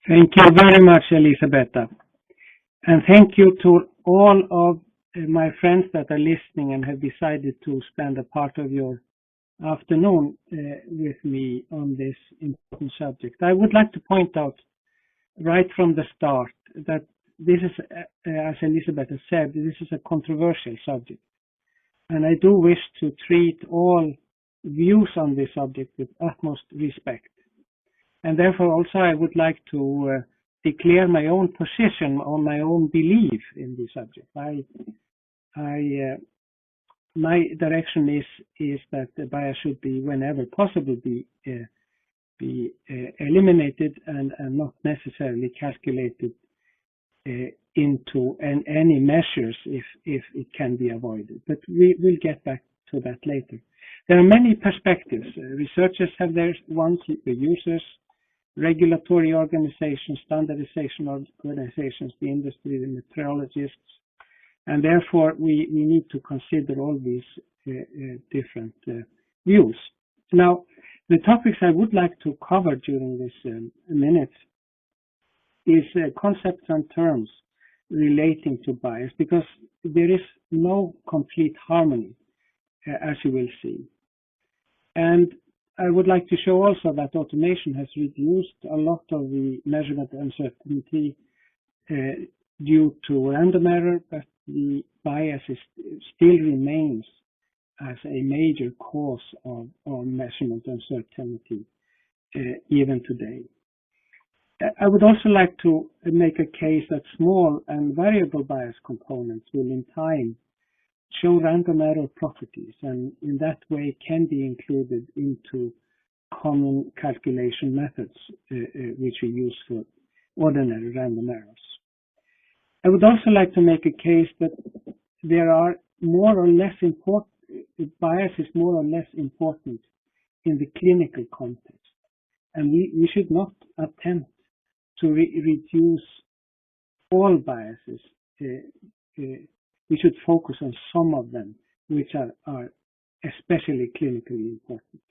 Thank you very much, Elisabetta. And thank you to all of my friends that are listening and have decided to spend a part of your afternoon with me on this important subject. I would like to point out right from the start that this is, as Elisabetta said, this is a controversial subject. And I do wish to treat all views on this subject with utmost respect. And therefore also I would like to declare my own position on my own belief in this subject. My direction is that the bias should be, whenever possible, be eliminated and not necessarily calculated into any measures if it can be avoided. But we will get back to that later. There are many perspectives. Researchers have their ones, the users, regulatory organizations, standardization organizations, the industry, the meteorologists, and therefore we need to consider all these different views. Now, the topics I would like to cover during this minute is concepts and terms relating to bias, because there is no complete harmony, as you will see. And I would like to show also that automation has reduced a lot of the measurement uncertainty due to random error, but the bias still remains as a major cause of measurement uncertainty even today. I would also like to make a case that small and variable bias components will in time show random error properties, and in that way can be included into common calculation methods which we use for ordinary random errors. I would also like to make a case that there are more or less important, bias is more or less important in the clinical context, and we should not attempt to reduce all biases. We should focus on some of them, which are especially clinically important.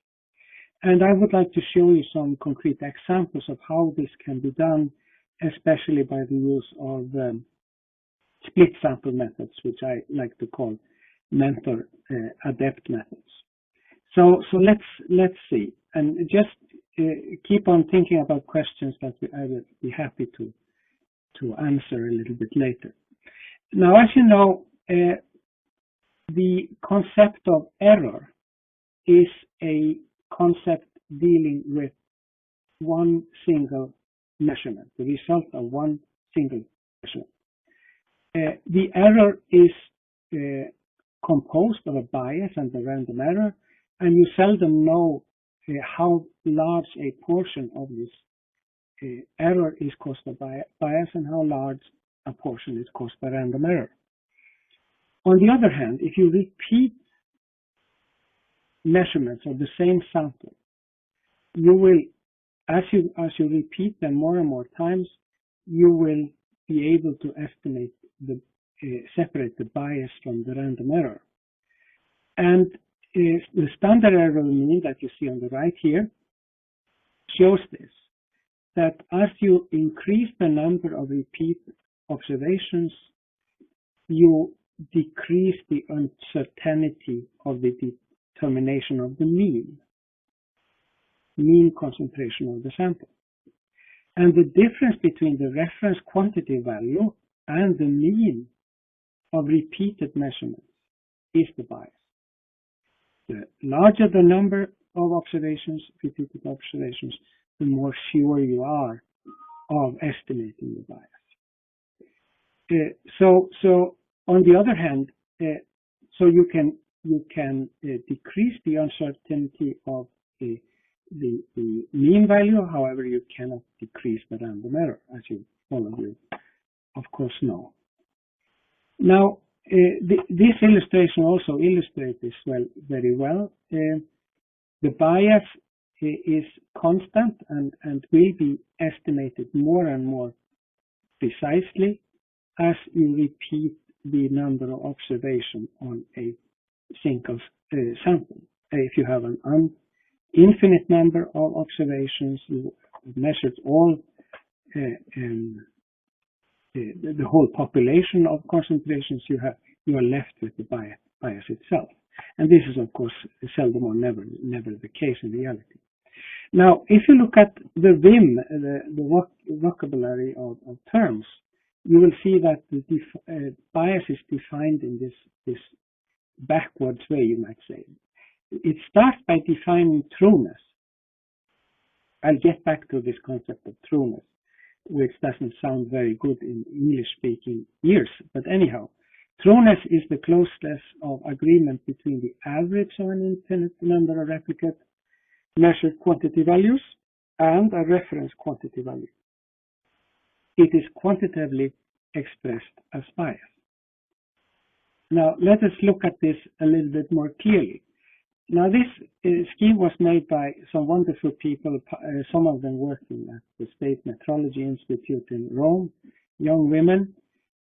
And I would like to show you some concrete examples of how this can be done, especially by the use of split sample methods, which I like to call mentor ADEPT methods. So let's see, and just keep on thinking about questions that I will be happy to answer a little bit later. Now, as you know, the concept of error is a concept dealing with one single measurement, the result of one single measurement. The error is composed of a bias and a random error, and you seldom know how large a portion of this error is caused by bias and how large a portion is caused by random error. On the other hand, if you repeat measurements of the same sample, you will, as you repeat them more and more times, you will be able to estimate separate the bias from the random error. And the standard error mean that you see on the right here shows this, that as you increase the number of repeat observations, you decrease the uncertainty of the determination of the mean concentration of the sample. And the difference between the reference quantity value and the mean of repeated measurements is the bias. The larger the number of observations, repeated observations, the more sure you are of estimating the bias. So on the other hand, so you can decrease the uncertainty of the mean value. However, you cannot decrease the random error, as all of you of course know. Now, this illustration also illustrates this very well. The bias is constant and will be estimated more and more precisely as you repeat the number of observations on a single sample. If you have an infinite number of observations, you measured all the whole population of concentrations, you are left with the bias itself. And this is, of course, seldom or never the case in reality. Now, if you look at the VIM, the vocabulary of terms, you will see that the bias is defined in this backwards way, you might say. It starts by defining trueness. I'll get back to this concept of trueness, which doesn't sound very good in English-speaking ears, but anyhow, trueness is the closeness of agreement between the average of an infinite number of replicate measured quantity values and a reference quantity value. It is quantitatively expressed as bias. Now, let us look at this a little bit more clearly. Now, this scheme was made by some wonderful people, some of them working at the State Metrology Institute in Rome, young women,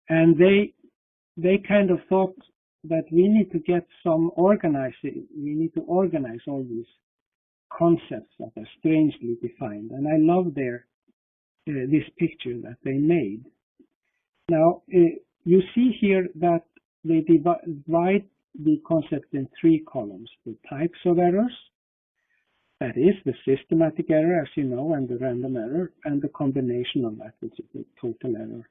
and they kind of thought that we need to get some organizing, we need to organize all these concepts that are strangely defined. And I love this picture that they made. Now, you see here that they divide the concept in three columns: the types of errors, that is the systematic error, as you know, and the random error, and the combination of that, which is the total error.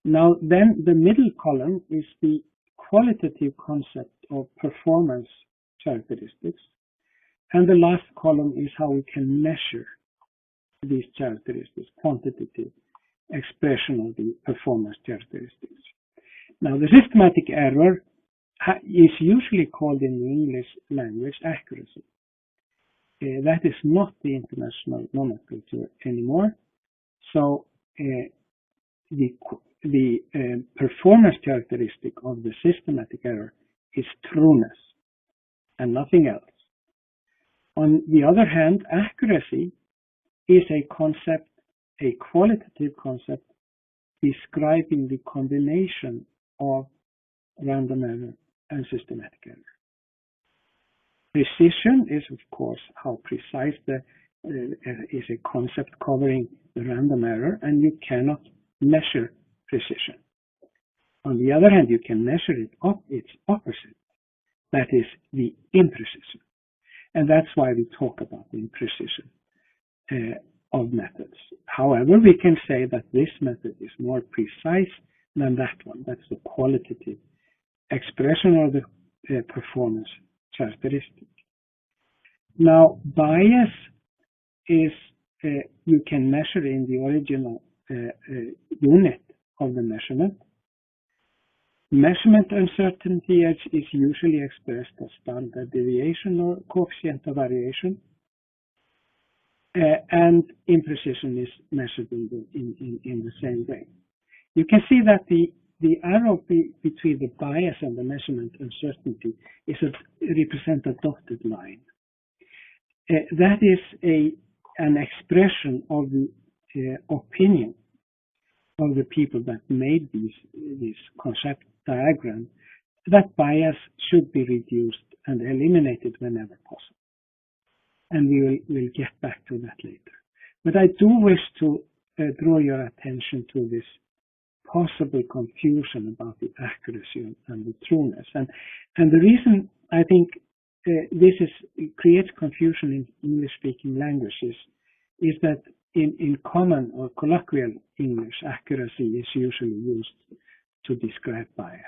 Now, then the middle column is the qualitative concept of performance characteristics, and the last column is how we can measure these characteristics, quantitative expression of the performance characteristics. Now, the systematic error is usually called in the English language accuracy. That is not the international nomenclature anymore. So the performance characteristic of the systematic error is trueness and nothing else. On the other hand, accuracy is a concept, a qualitative concept describing the combination of random error and systematic error. Precision is, of course, how precise is a concept covering the random error, and you cannot measure precision. On the other hand, you can measure its opposite, that is the imprecision. And that's why we talk about the imprecision of methods. However, we can say that this method is more precise than that one. That's the qualitative expression of the performance characteristic. Now, bias is you can measure in the original unit of the measurement. Measurement uncertainty is usually expressed as standard deviation or coefficient of variation, and imprecision is measured in the same way. You can see that the arrow between the bias and the measurement uncertainty represents a dotted line. That is an expression of the opinion of the people that made this concept diagram, that bias should be reduced and eliminated whenever possible. And we will get back to that later. But I do wish to draw your attention to this possible confusion about the accuracy and the trueness. And the reason I think this creates confusion in English-speaking languages is that in common or colloquial English, accuracy is usually used to describe bias.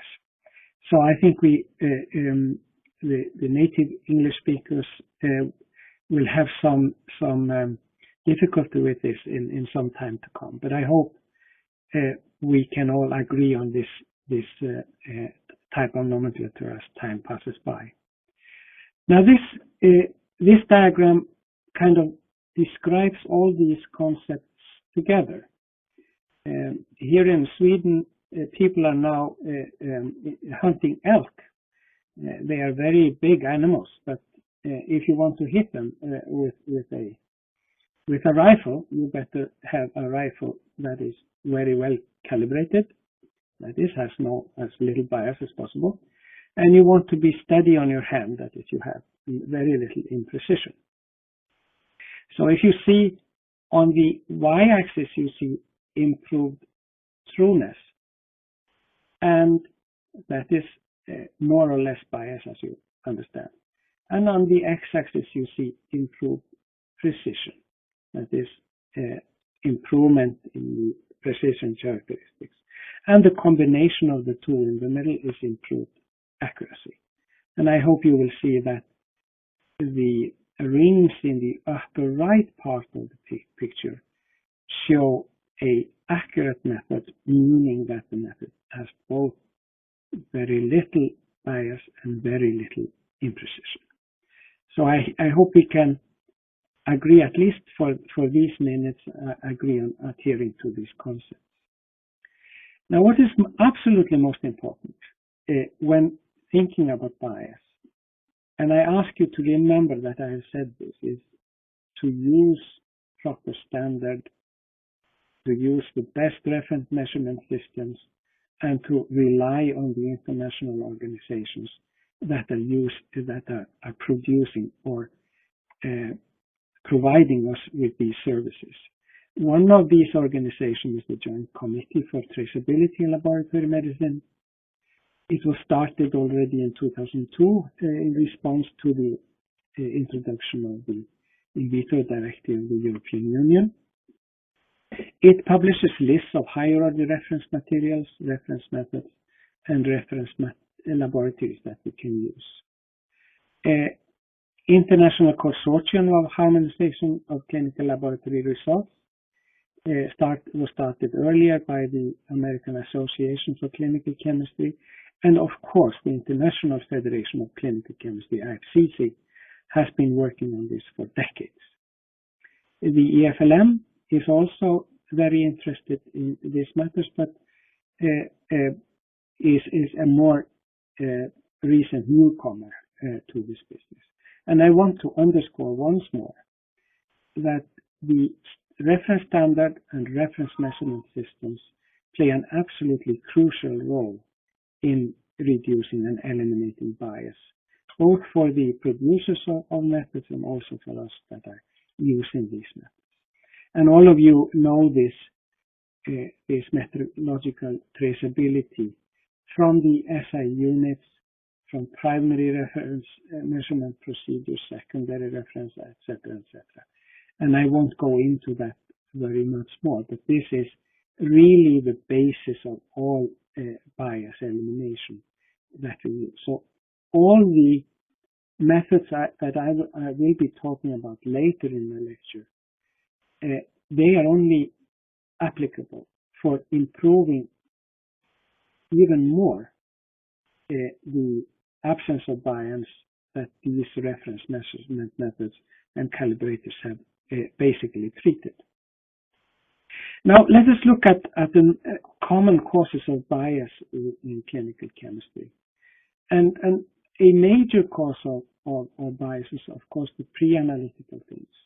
So I think the native English speakers will have some difficulty with this in some time to come. But I hope we can all agree on this type of nomenclature as time passes by. Now this diagram kind of describes all these concepts together. Here in Sweden, people are now hunting elk. They are very big animals, but if you want to hit them with a rifle, you better have a rifle that is very well calibrated, that is, has as little bias as possible, and you want to be steady on your hand, that is, you have very little imprecision. So if you see on the y-axis, you see improved trueness. And that is more or less bias, as you understand. And on the x-axis, you see improved precision. That is improvement in the precision characteristics. And the combination of the two in the middle is improved accuracy. And I hope you will see that the rings in the upper right part of the picture show a accurate method, meaning that the method has both very little bias and very little imprecision. So I hope we can agree, at least for these minutes, agree on adhering to these concepts. Now, what is absolutely most important when thinking about bias, and I ask you to remember that I have said this, is to use proper standard, to use the best reference measurement systems, and to rely on the international organizations that are producing or providing us with these services. One of these organizations is the Joint Committee for Traceability in Laboratory Medicine. It was started already in 2002 in response to the introduction of the in vitro directive of the European Union. It publishes lists of higher order reference materials, reference methods, and reference laboratories that we can use. International Consortium of Harmonization of Clinical Laboratory Results was started earlier by the American Association for Clinical Chemistry, and of course the International Federation of Clinical Chemistry, IFCC, has been working on this for decades. The EFLM is also very interested in these matters, but is a more recent newcomer to this business. And I want to underscore once more that the reference standard and reference measurement systems play an absolutely crucial role in reducing and eliminating bias, both for the producers of methods and also for us that are using these methods. And all of you know this methodological traceability from the SI units, from primary reference measurement procedures, secondary reference, etc., etc. And I won't go into that very much more, but this is really the basis of all bias elimination that we use. So all the methods that I will be talking about later in the lecture, they are only applicable for improving even more the absence of bias that these reference measurement methods and calibrators have basically treated. Now let us look at the common causes of bias in clinical chemistry. And a major cause of bias is, of course, the pre-analytical things.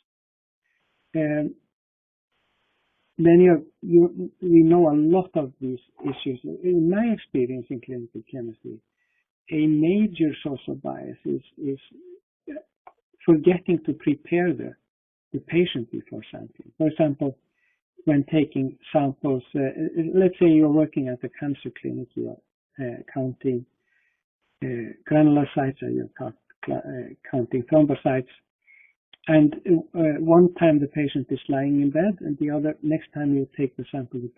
We know a lot of these issues. In my experience in clinical chemistry, a major source of bias is forgetting to prepare the patient before sampling. For example, when taking samples, let's say you're working at a cancer clinic, you're counting granulocytes, or you're counting thrombocytes, and one time the patient is lying in bed, and the next time you take the sample, the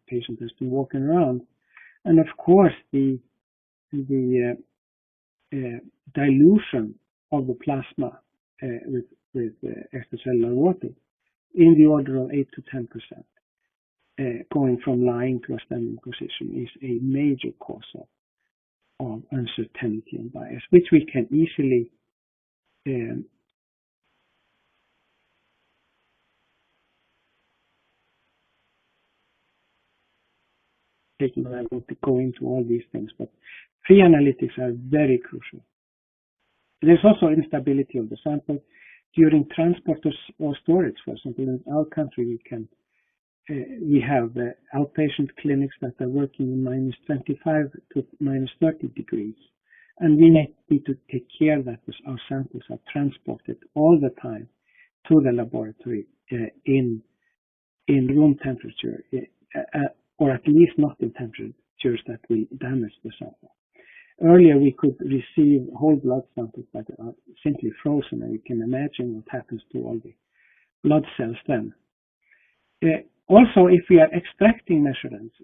patient has been walking around, and of course the dilution of the plasma with extracellular water in the order of 8 to 10%, going from lying to a standing position, is a major cause of uncertainty and bias, which we can easily taking. I won't go into all these things, but pre-analytics are very crucial. There's also instability of the sample during transport or storage. For example, in our country, we have outpatient clinics that are working in minus 25 to minus 30 degrees, and we need to take care that our samples are transported all the time to the laboratory in room temperature or at least not in temperatures that will damage the sample. Earlier, we could receive whole blood samples that are simply frozen, and you can imagine what happens to all the blood cells then. Also, if we are extracting measurements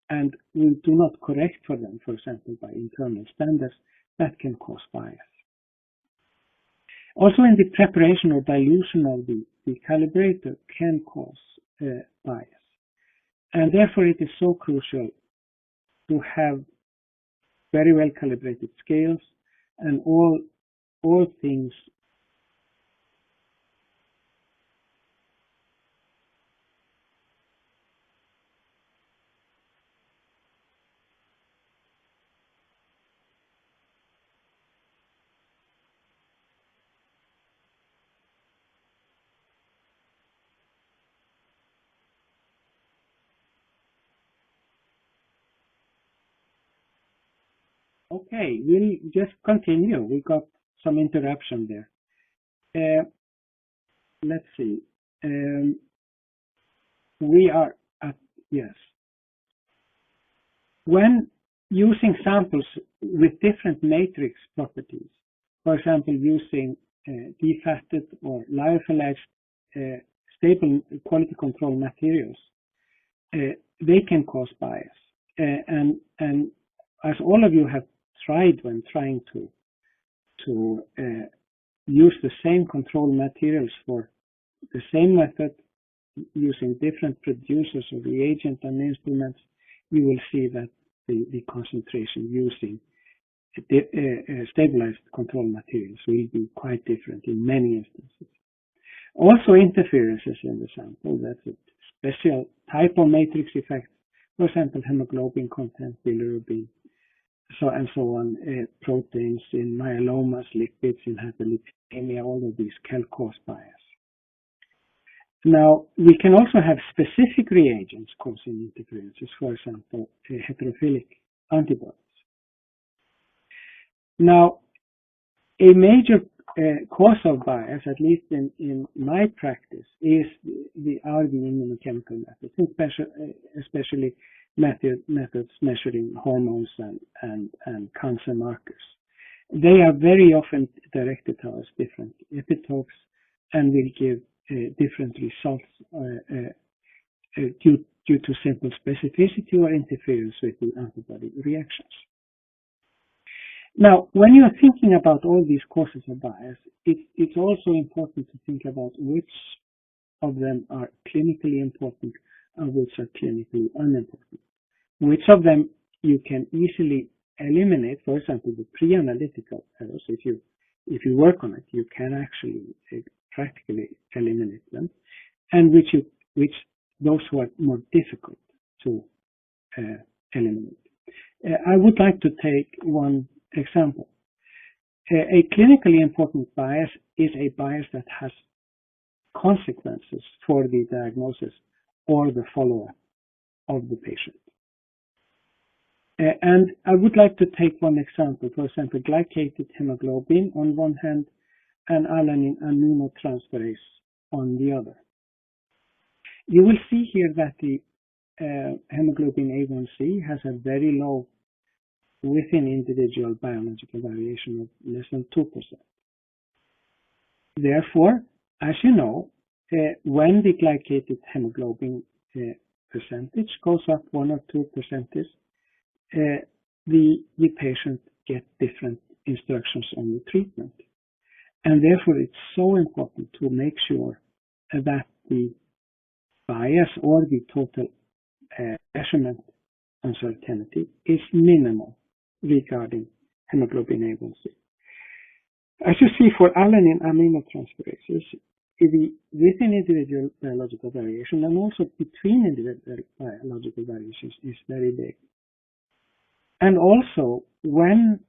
and we do not correct for them, for example, by internal standards, that can cause bias. Also, in the preparation or dilution of the calibrator can cause bias. And therefore, it is so crucial to have very well calibrated scales and all things Okay, we'll just continue. We got some interruption there. Let's see. We are at, yes. When using samples with different matrix properties, for example, using defatted or lyophilized stable quality control materials, they can cause bias. And as all of you have tried when trying to use the same control materials for the same method using different producers of reagent and instruments, you will see that the concentration using stabilized control materials will be quite different in many instances. Also, interferences in the sample, that's a special type of matrix effect, for example, hemoglobin content, bilirubin, and so on, proteins in myelomas, lipids in hyperlipidemia, all of these can cause bias. Now, we can also have specific reagents causing interferences, for example, heterophilic antibodies. Now, a major cause of bias, at least in my practice, is are the immunochemical methods, especially methods measuring hormones and cancer markers. They are very often directed towards different epitopes and will give different results due to simple specificity or interference with the antibody reactions. Now, when you are thinking about all these causes of bias, it's also important to think about which of them are clinically important and which are clinically unimportant. Which of them you can easily eliminate, for example, the pre-analytical errors. If you work on it, you can actually practically eliminate them, and which those who are more difficult to eliminate. I would like to take one example. A clinically important bias is a bias that has consequences for the diagnosis or the follow-up of the patient. And I would like to take one example, for example, glycated hemoglobin on one hand and alanine aminotransferase on the other. You will see here that the hemoglobin A1C has a very low within individual biological variation of less than 2%. Therefore, as you know, when the glycated hemoglobin percentage goes up 1 or 2%, the patient gets different instructions on the treatment. And therefore, it's so important to make sure that the bias or the total measurement uncertainty is minimal regarding hemoglobin A1C. As you see, for alanine aminotransferases, within individual biological variation and also between individual biological variations is very big. And also, when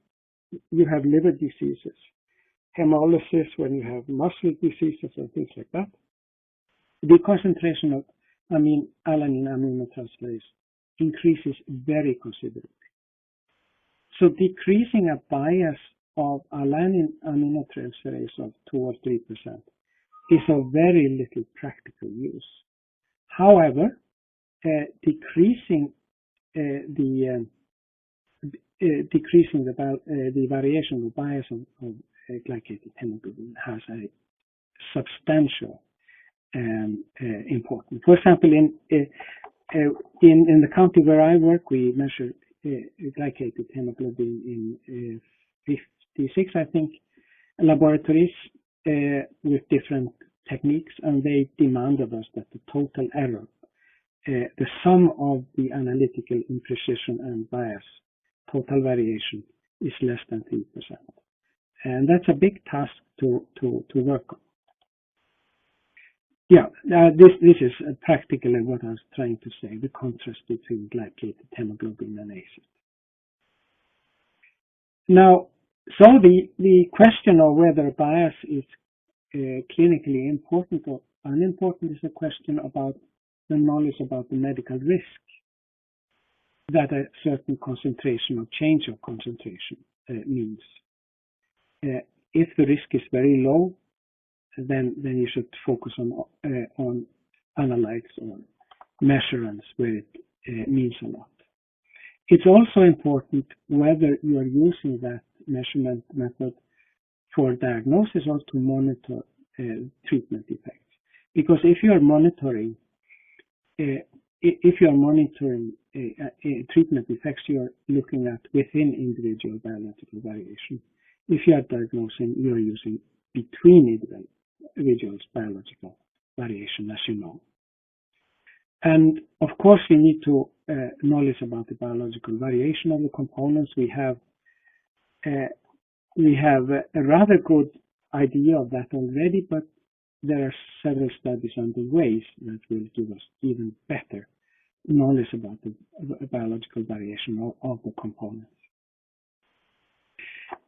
you have liver diseases, hemolysis, when you have muscle diseases and things like that, the concentration of alanine aminotransferase increases very considerably. So decreasing a bias of alanine aminotransferase of 2 or 3% is of very little practical use. However, decreasing the variation of bias of glycated hemoglobin has a substantial importance. For example, in the county where I work, we measure glycated hemoglobin in 56, I think, laboratories with different techniques, and they demand of us that the total error, the sum of the analytical imprecision and bias, total variation, is less than 3%. And that's a big task to work on. Yeah, this is practically what I was trying to say, the contrast between glycated hemoglobin and ACET. Now, so the question of whether bias is clinically important or unimportant is a question about the knowledge about the medical risk that a certain concentration or change of concentration means. If the risk is very low, then you should focus on analytes or measurements where it means a lot. It's also important whether you are using that measurement method for diagnosis or to monitor treatment effects. Because if you are monitoring treatment effects, you are looking at within individual biological variation. If you are diagnosing, you are using between individuals biological variation, as you know. And of course, we need to knowledge about the biological variation of the components. We have a rather good idea of that already, but there are several studies underway that will give us even better knowledge about the biological variation of the components.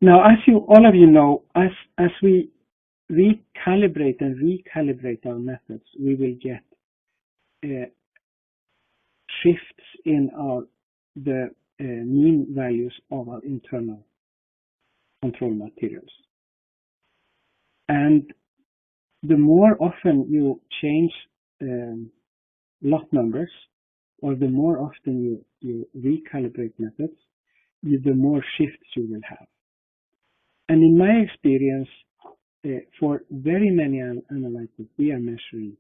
Now, as all of you know, as we recalibrate and recalibrate our methods, we will get shifts in the mean values of our internal control materials. And the more often you change lot numbers, or the more often you recalibrate methods, the more shifts you will have. And in my experience, for very many analytes we are measuring,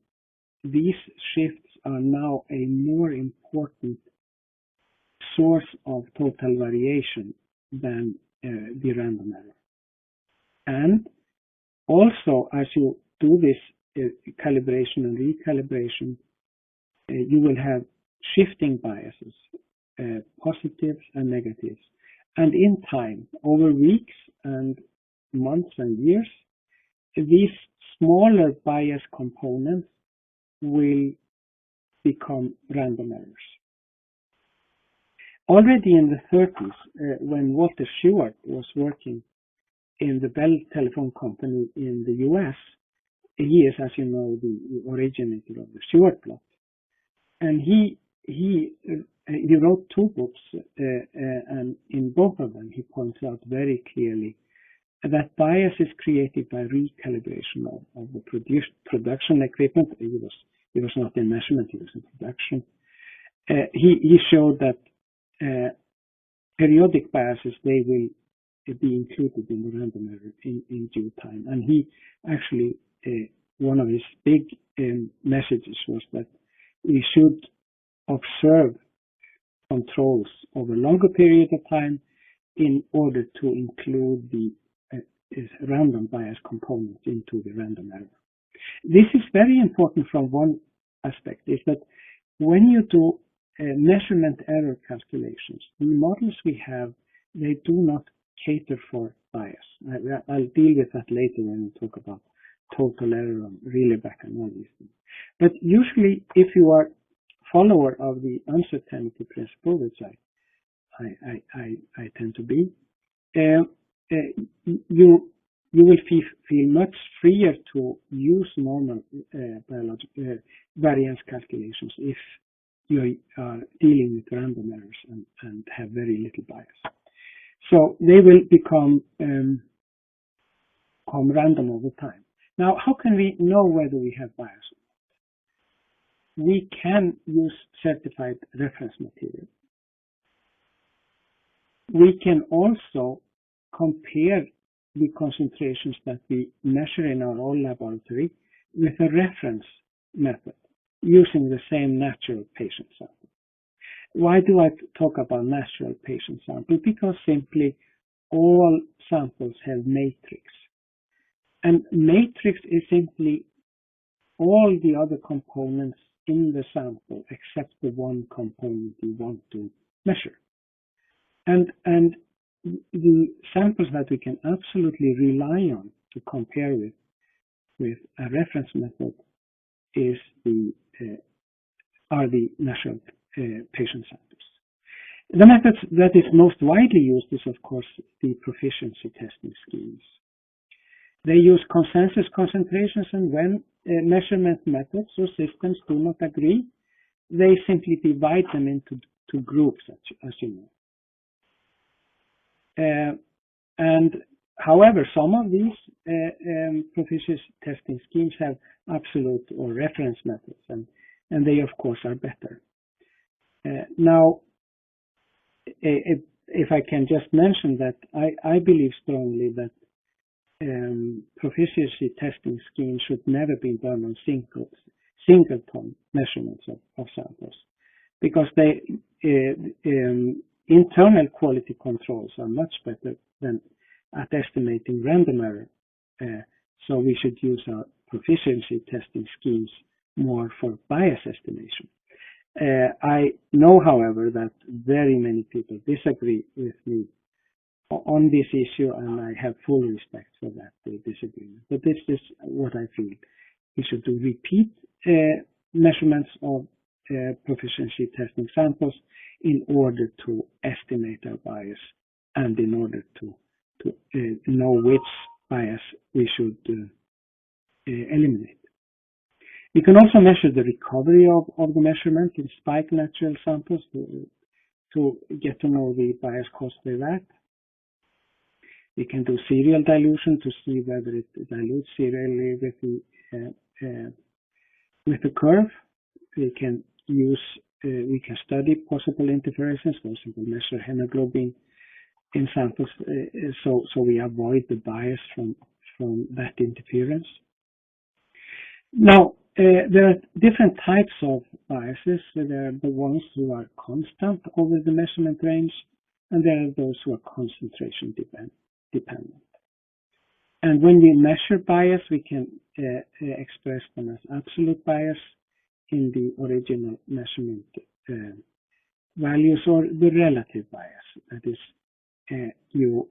these shifts are now a more important source of total variation than the random error. And also, as you do this calibration and recalibration, you will have shifting biases, positives and negatives. And in time, over weeks and months and years, these smaller bias components will become random errors. Already in the 30s, when Walter Shewhart was working in the Bell Telephone Company in the US, he is, as you know, the originator of the Shewhart plot. And he wrote 2 books, and in both of them he points out very clearly that bias is created by recalibration of the production equipment. He was not in measurement, he was in production. He showed that periodic biases, they will be included in the random error in due time. And he actually, one of his big messages was that we should observe controls over a longer period of time in order to include the random bias component into the random error. This is very important from one aspect, is that when you do measurement error calculations, the models we have, they do not cater for bias. I'll deal with that later when we talk about total error and Rayleigh-Beck and all these things. But usually, if you are follower of the uncertainty principle, which I tend to be, you will feel much freer to use normal biological variance calculations if you are dealing with random errors and have very little bias. So they will become random over time. Now, how can we know whether we have bias? we can use certified reference material. We can also compare the concentrations that we measure in our own laboratory with a reference method using the same natural patient sample. Why do I talk about natural patient sample? Because simply all samples have matrix. And matrix is simply all the other components in the sample except the one component you want to measure. And the samples that we can absolutely rely on to compare with a reference method is are the natural patient samples. The method that is most widely used is, of course, the proficiency testing schemes. They use consensus concentrations, and when measurement methods or systems do not agree, they simply divide them into two groups, as you know. And however, some of these proficiency testing schemes have absolute or reference methods, and they, of course, are better. Now, if I can just mention that I believe strongly that proficiency testing schemes should never be done on singleton measurements of samples, because they internal quality controls are much better than at estimating random error. So we should use our proficiency testing schemes more for bias estimation. I know, however, that very many people disagree with me on this issue, and I have full respect for that disagreement. But this is what I feel. We should do repeat measurements of proficiency testing samples in order to estimate our bias and in order to know which bias we should eliminate. We can also measure the recovery of the measurement in spike natural samples to get to know the bias caused by that. We can do serial dilution to see whether it dilutes serially with the curve. We can study possible interferences, for example, measure hemoglobin in samples, so we avoid the bias from that interference. Now, there are different types of biases. There are the ones who are constant over the measurement range, and there are those who are concentration dependent. And when we measure bias, we can express them as absolute bias in the original measurement values, or the relative bias. That is, you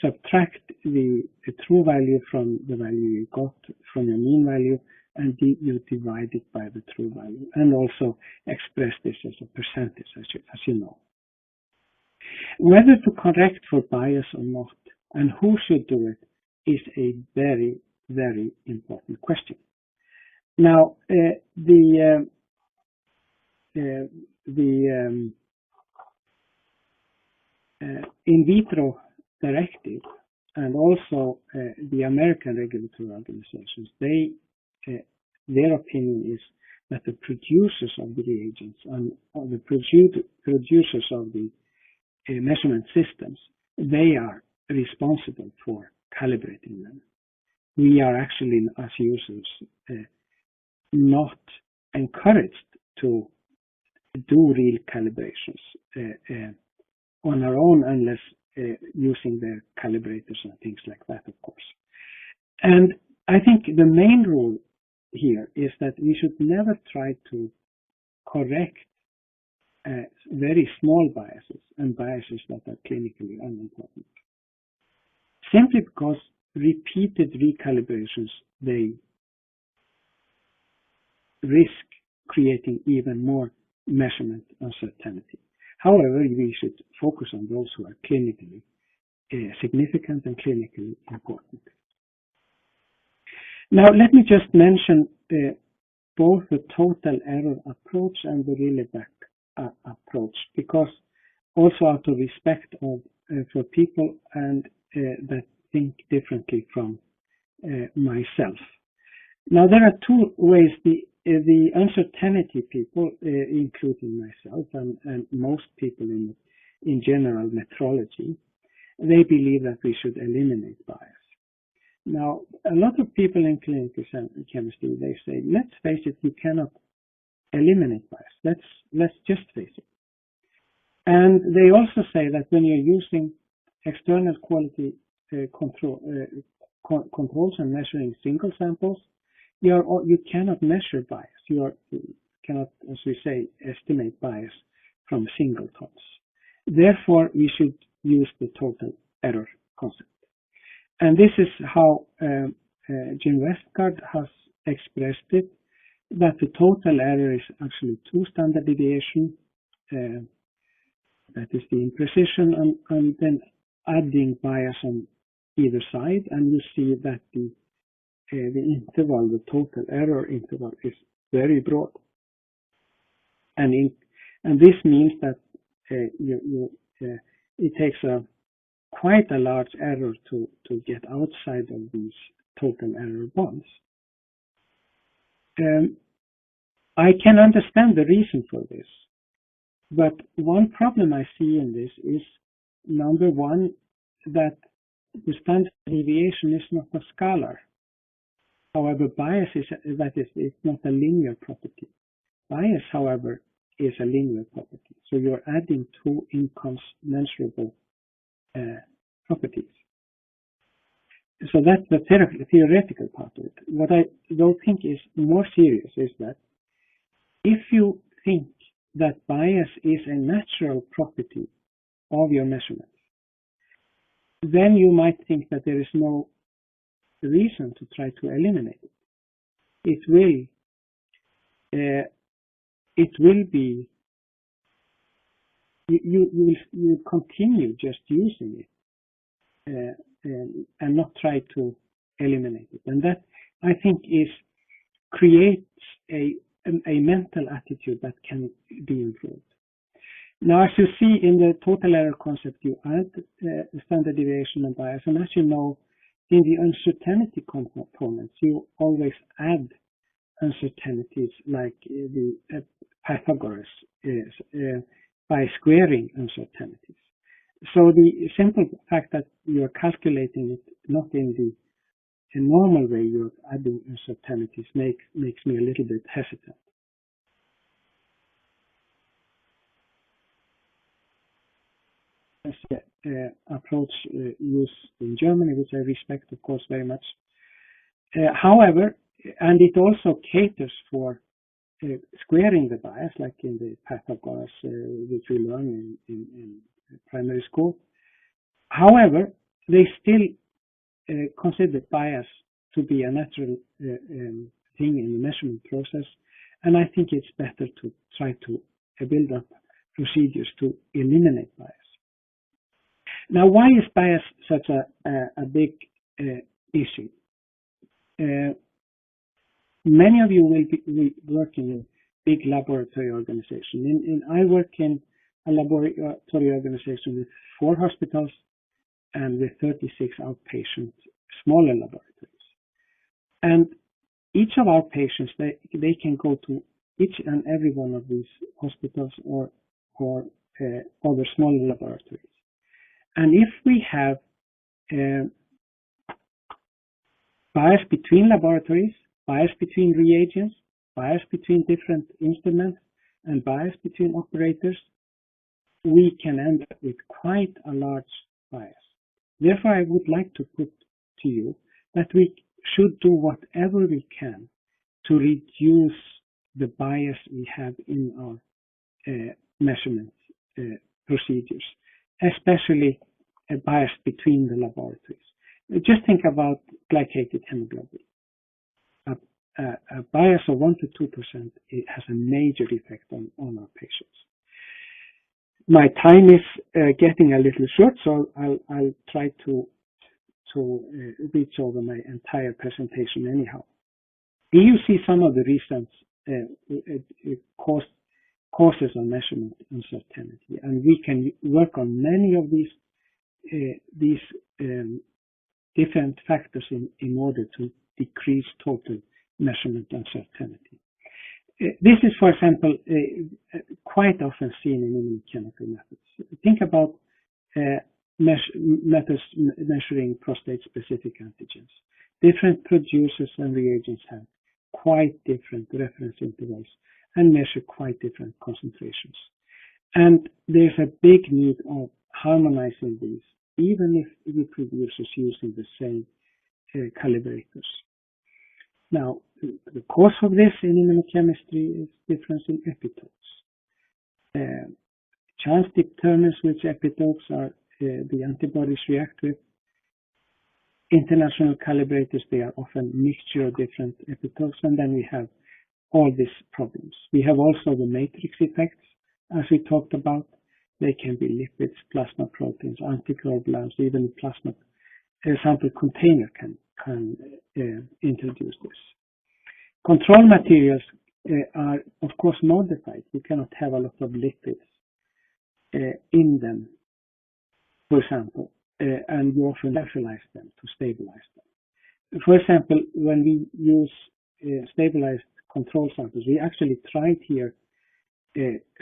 subtract the true value from the value you got from your mean value, and you divide it by the true value, and also express this as a percentage, as you know. Whether to correct for bias or not, and who should do it, is a very, very important question. Now, the in vitro directive, and also the American regulatory organizations, their opinion is that the producers of the reagents and the producers of the measurement systems, they are responsible for calibrating them. We are actually, as users, not encouraged to do real calibrations on our own, unless using their calibrators and things like that, of course. And I think the main rule here is that we should never try to correct very small biases and biases that are clinically unimportant, simply because repeated recalibrations, they risk creating even more measurement uncertainty. However, we should focus on those who are clinically significant and clinically important. Now, let me just mention both the total error approach and the relay back approach, because also out of respect for people and that think differently from myself. Now, there are two ways the uncertainty people, including myself and most people in general metrology, they believe that we should eliminate bias. Now, a lot of people in clinical chemistry, they say, let's face it, you cannot eliminate bias. Let's just face it. And they also say that when you're using external quality controls and measuring single samples, you cannot measure bias. You cannot, as we say, estimate bias from singletons. Therefore, we should use the total error concept. And this is how Jim Westgard has expressed it, that the total error is actually 2 standard deviation, that is the imprecision, and then adding bias on either side, and you see that the interval, the total error interval, is very broad. And this means that it takes quite a large error to get outside of these total error bonds. I can understand the reason for this, but one problem I see in this is, number one, that the standard deviation is not a scalar. However, bias it's not a linear property. Bias, however, is a linear property. So you're adding 2 incommensurable properties. So that's the theoretical part of it. What I don't think is more serious is that if you think that bias is a natural property of your measurements, then you might think that there is no reason to try to eliminate it. It will be, you will continue just using it and not try to eliminate it. And that, I think, creates a mental attitude that can be improved. Now, as you see in the total error concept, you add standard deviation and bias, and as you know, in the uncertainty components, you always add uncertainties like the Pythagoras by squaring uncertainties. So the simple fact that you're calculating it not in the normal way you're adding uncertainties makes me a little bit hesitant. Approach used in Germany, which I respect, of course, very much. However, and it also caters for squaring the bias, like in the Pythagoras, which we learn in primary school. However, they still consider bias to be a natural thing in the measurement process, and I think it's better to try to build up procedures to eliminate bias. Now, why is bias such a big issue? Many of you will work in a big laboratory organization. I work in a laboratory organization with 4 hospitals and with 36 outpatient smaller laboratories. And each of our patients, they can go to each and every one of these hospitals or other smaller laboratories. And if we have bias between laboratories, bias between reagents, bias between different instruments, and bias between operators, we can end up with quite a large bias. Therefore, I would like to put to you that we should do whatever we can to reduce the bias we have in our measurement procedures, especially a bias between the laboratories. Just think about glycated hemoglobin. A bias of 1 to 2% it has a major effect on our patients. My time is getting a little short, so I'll try to reach over my entire presentation anyhow. Here you see some of the recent causes of measurement uncertainty, and we can work on many of these different factors in order to decrease total measurement uncertainty. This is, for example, quite often seen in immunochemical methods. Think about methods measuring prostate-specific antigens. Different producers and reagents have quite different reference intervals and measure quite different concentrations. And there's a big need of harmonizing these, even if the producers using the same calibrators. Now, the cause of this in immunochemistry is difference in epitopes. Chance determines which epitopes are the antibodies react with. International calibrators, they are often mixture of different epitopes, and then we have all these problems. We have also the matrix effects, as we talked about. They can be lipids, plasma proteins, anticoagulants, even plasma sample container can introduce this. Control materials are, of course, modified. You cannot have a lot of lipids in them, for example, and you often neutralize them to stabilize them. For example, when we use stabilized control samples, we actually tried here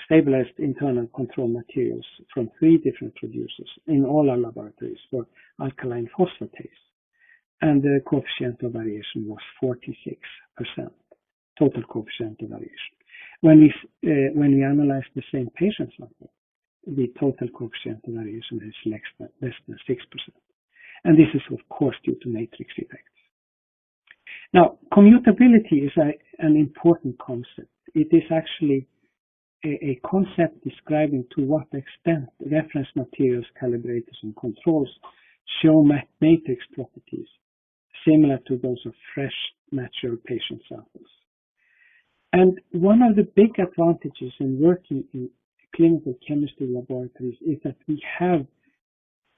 stabilized internal control materials from 3 different producers in all our laboratories for alkaline phosphatase. And the coefficient of variation was 46%, total coefficient of variation. When we analyze the same patient sample, the total coefficient of variation is less than 6%. And this is, of course, due to matrix effects. Now, commutability is an important concept. It is actually a concept describing to what extent reference materials, calibrators, and controls show matrix properties similar to those of fresh, natural patient samples. And one of the big advantages in working in clinical chemistry laboratories is that we have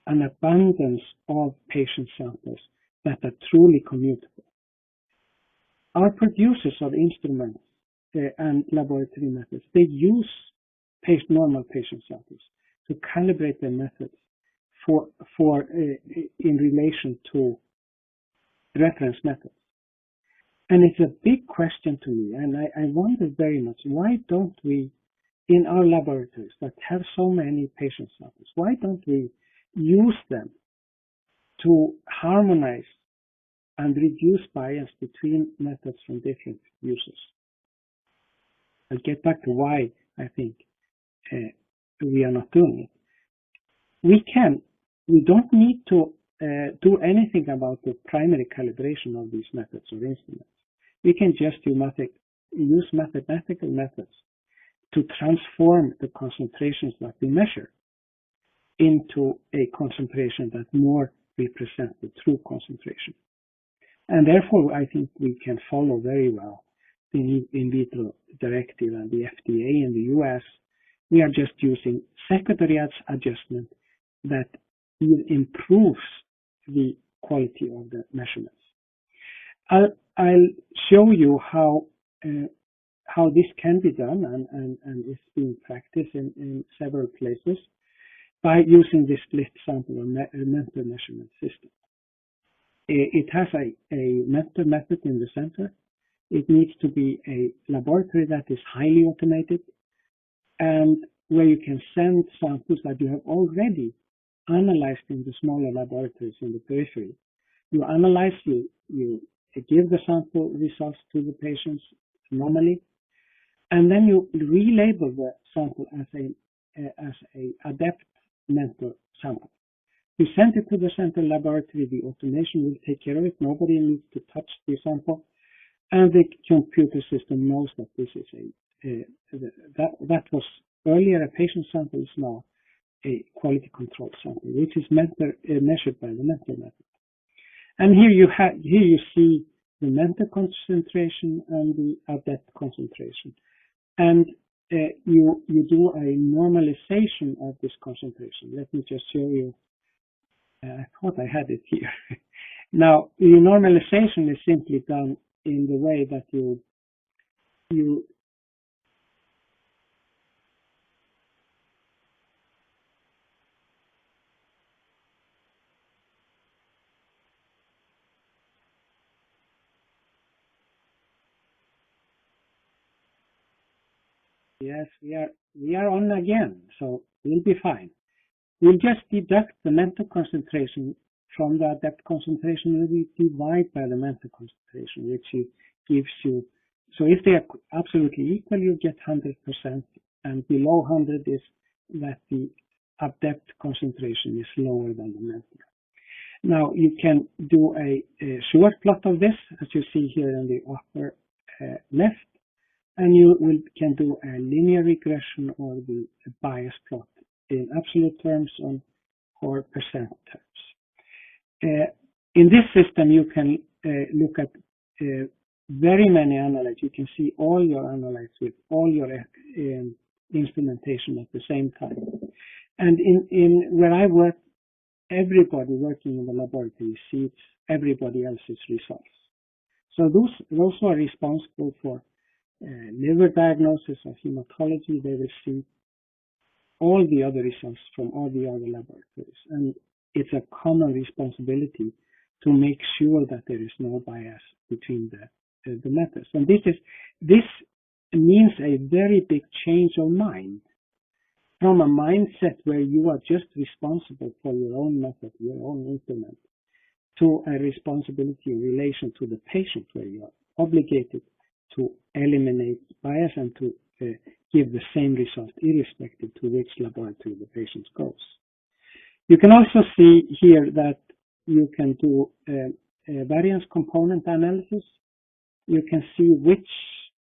an abundance of patient samples that are truly commutable. Our producers of instruments and laboratory methods, they use normal patient samples to calibrate their methods in relation to reference methods. And it's a big question to me, and I wonder very much, why don't we, in our laboratories that have so many patient samples, why don't we use them to harmonize and reduce bias between methods from different users? I'll get back to why I think we are not doing it. We don't need to do anything about the primary calibration of these methods or instruments. We can just use mathematical methods to transform the concentrations that we measure into a concentration that more represents the true concentration. And therefore, I think we can follow very well the in vitro directive and the FDA in the US. We are just using secondary adjustment that improves the quality of the measurements. I'll show you how this can be done and is being practiced in several places by using this split sample or mentor measurement system. It has a mentor method in the center. It needs to be a laboratory that is highly automated and where you can send samples that you have already analyzed in the smaller laboratories in the periphery. You analyze, you give the sample results to the patients normally, and then you relabel the sample as a ADEPT mentor sample. You send it to the central laboratory, the automation will take care of it, nobody needs to touch the sample, and the computer system knows that this is that was earlier a patient sample, is now a quality control sample, which is measured by the mentor method. And here you see the mentor concentration and the ADEPT concentration. And you do a normalization of this concentration. Let me just show you. I thought I had it here. Now, the normalization is simply done in the way that you Yes, we are on again, so we'll be fine. We'll just deduct the mental concentration from the ADEPT concentration, and we divide by the mental concentration, which gives you. So if they are absolutely equal, you get 100%, and below 100 is that the ADEPT concentration is lower than the mental. Now you can do a short plot of this, as you see here in the upper left, and you can do a linear regression or the bias plot in absolute terms or percent terms. In this system, you can look at very many analytes. You can see all your analytes with all your instrumentation at the same time. And in where I work, everybody working in the laboratory sees everybody else's results. So those who are responsible for liver diagnosis or hematology, they will see all the other results from all the other laboratories. And it's a common responsibility to make sure that there is no bias between the methods. And this means a very big change of mind from a mindset where you are just responsible for your own method, your own instrument, to a responsibility in relation to the patient where you are obligated to eliminate bias and to give the same result irrespective to which laboratory the patient goes. You can also see here that you can do variance component analysis. You can see which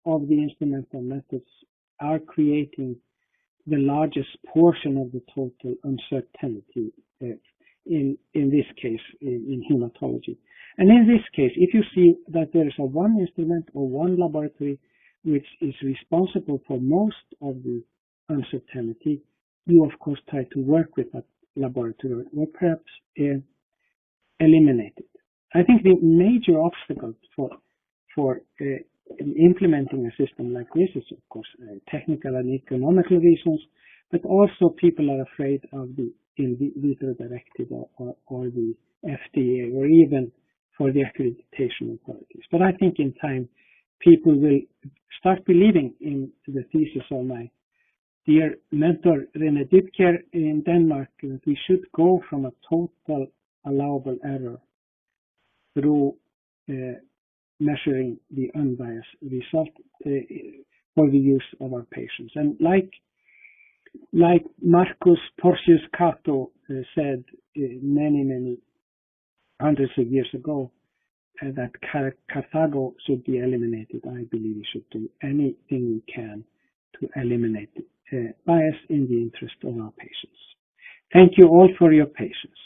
of the instrumental methods are creating the largest portion of the total uncertainty in this case in hematology. And in this case, if you see that there is a one instrument or one laboratory which is responsible for most of the uncertainty, you of course try to work with that laboratory or perhaps eliminate it. I think the major obstacle for implementing a system like this is of course technical and economical reasons, but also people are afraid of the in vitro directive or the FDA or even for the accreditation authorities. But I think in time people will start believing in the thesis of my dear mentor René Dybker in Denmark that we should go from a total allowable error through measuring the unbiased result for the use of our patients. And like Marcus Porcius Cato said many hundreds of years ago, that Carthago should be eliminated. I believe we should do anything we can to eliminate bias in the interest of our patients. Thank you all for your patience.